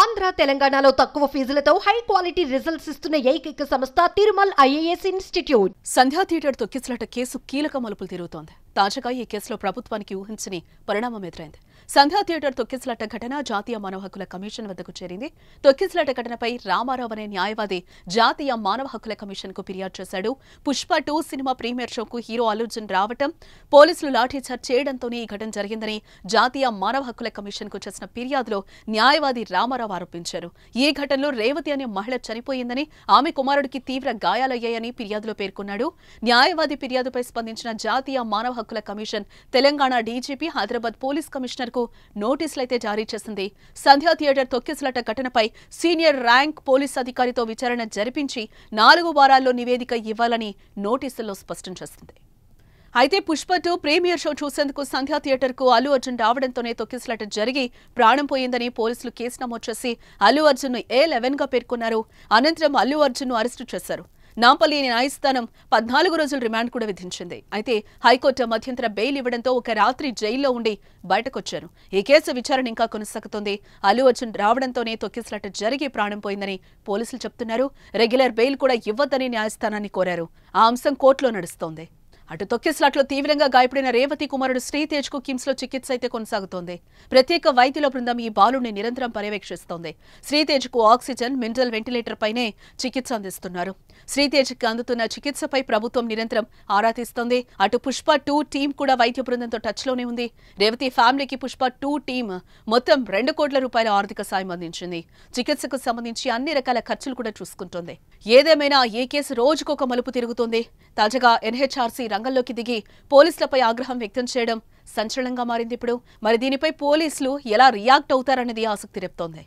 ఆంధ్ర తెలంగాణలో తక్కువ ఫీజులతో high quality results ఇస్తున్న ఏకైక సంస్థ తిరుమల్ ఐఏఎస్ ఇన్స్టిట్యూట్. సంధ్యా థియేటర్ తొక్కిసలాట కేసు కీలక మలుపులు తిరుగుతోంది. తాజాగా ఈ కేసులో ప్రభుత్వానికి ఊహించని పరిణామం ఎదురైంది. సంధ్యా థియేటర్ తొక్కిసలాట ఘటన జాతీయ మానవ హక్కుల కమిషన్ వద్దకు చేరింది. తొక్కిసలాట ఘటనపై రామారావు అనే న్యాయవాది జాతీయ మానవ హక్కుల కమిషన్ కు ఫిర్యాదు చేశాడు. పుష్ప 2 సినిమా ప్రీమియర్ షోకు హీరో అల్లు అర్జున్ రావటం, పోలీసులు లాఠీచార్జ్ చేయడంతోనే ఈ ఘటన జరిగిందని జాతీయ మానవ హక్కుల కమిషన్ కు చేసిన ఫిర్యాదులో న్యాయవాది రామారావు ఆరోపించారు. ఈ ఘటనలో రేవతి అనే మహిళ చనిపోయిందని, ఆమె కుమారుడికి తీవ్ర గాయాలయ్యాయని ఫిర్యాదులో పేర్కొన్నాడు. న్యాయవాది ఫిర్యాదుపై స్పందించిన జాతీయ మానవ హక్కుల commission Telangana DGP, Hyderabad police commissioner కు నోటీసులైతే జారీ చేసింది. సంధ్యా థియేటర్ తొక్కిసలాట ఘటనపై సీనియర్ ర్యాంక్ పోలీస్ అధికారితో విచారణ జరిపించి 4 వారాల్లో నివేదిక ఇవ్వాలని నోటీసుల్లో స్పష్టం చేసింది. అయితే పుష్ప 2 ప్రీమియర్ షో చూసేందుకు సంధ్యా థియేటర్ కు అల్లు అర్జున్ రావడంతోనే తొక్కిసలాట జరిగి ప్రాణం పోయిందని పోలీసులు కేసు నమోదు చేసి అల్లు అర్జున్ A11 గా పేర్కొన్నారు. అనంతరం అల్లు అర్జున్ ను అరెస్టు చేశారు. నాంపల్లి న్యాయస్థానం 14 రోజుల రిమాండ్ కూడా విధించింది. అయితే హైకోర్టు మధ్యంతర బెయిల్ ఇవ్వడంతో ఒక రాత్రి జైల్లో ఉండి బయటకొచ్చారు. ఈ కేసు విచారణ ఇంకా కొనసాగుతోంది. అల్లు అర్జున్ రావడంతోనే తొక్కిసలాట జరిగి ప్రాణం పోయిందని పోలీసులు చెప్తున్నారు. రెగ్యులర్ బెయిల్ కూడా ఇవ్వొద్దని న్యాయస్థానాన్ని కోరారు. ఆ అంశం కోర్టులో నడుస్తోంది. అటు తొక్కిసలాట్లో తీవ్రంగా గాయపడిన రేవతి కుమారుడు శ్రీతేజ్ కు కిమ్స్ లో చికిత్స అయితే కొనసాగుతోంది. ప్రత్యేక వైద్యుల బృందం ఈ బాలుడిని నిరంతరం పర్యవేక్షిస్తోంది. శ్రీతేజ్ కు ఆక్సిజన్, మినరల్ వెంటిలేటర్ పైనే చికిత్స అందిస్తున్నారు. శ్రీతేజ్ కి అందుతున్న చికిత్సపై ప్రభుత్వం నిరంతరం ఆరా తీస్తోంది. అటు పుష్ప 2 టీం కూడా వైద్య బృందంతో టచ్ లోనే ఉంది. రేవతి ఫ్యామిలీకి పుష్ప 2 టీం మొత్తం 2 కోట్ల రూపాయల ఆర్థిక సాయం అందించింది. చికిత్సకు సంబంధించి అన్ని రకాల ఖర్చులు కూడా చూసుకుంటోంది. ఏదేమైనా ఈ కేసు రోజుకొక మలుపు తిరుగుతోంది. తాజాగా ఎన్హెచ్ఆర్సీ రంగంలోకి దిగి పోలీసులపై ఆగ్రహం వ్యక్తం చేయడం సంచలనంగా మారింది. ఇప్పుడు మరి దీనిపై పోలీసులు ఎలా రియాక్ట్ అవుతారన్నది ఆసక్తి రేపుతోంది.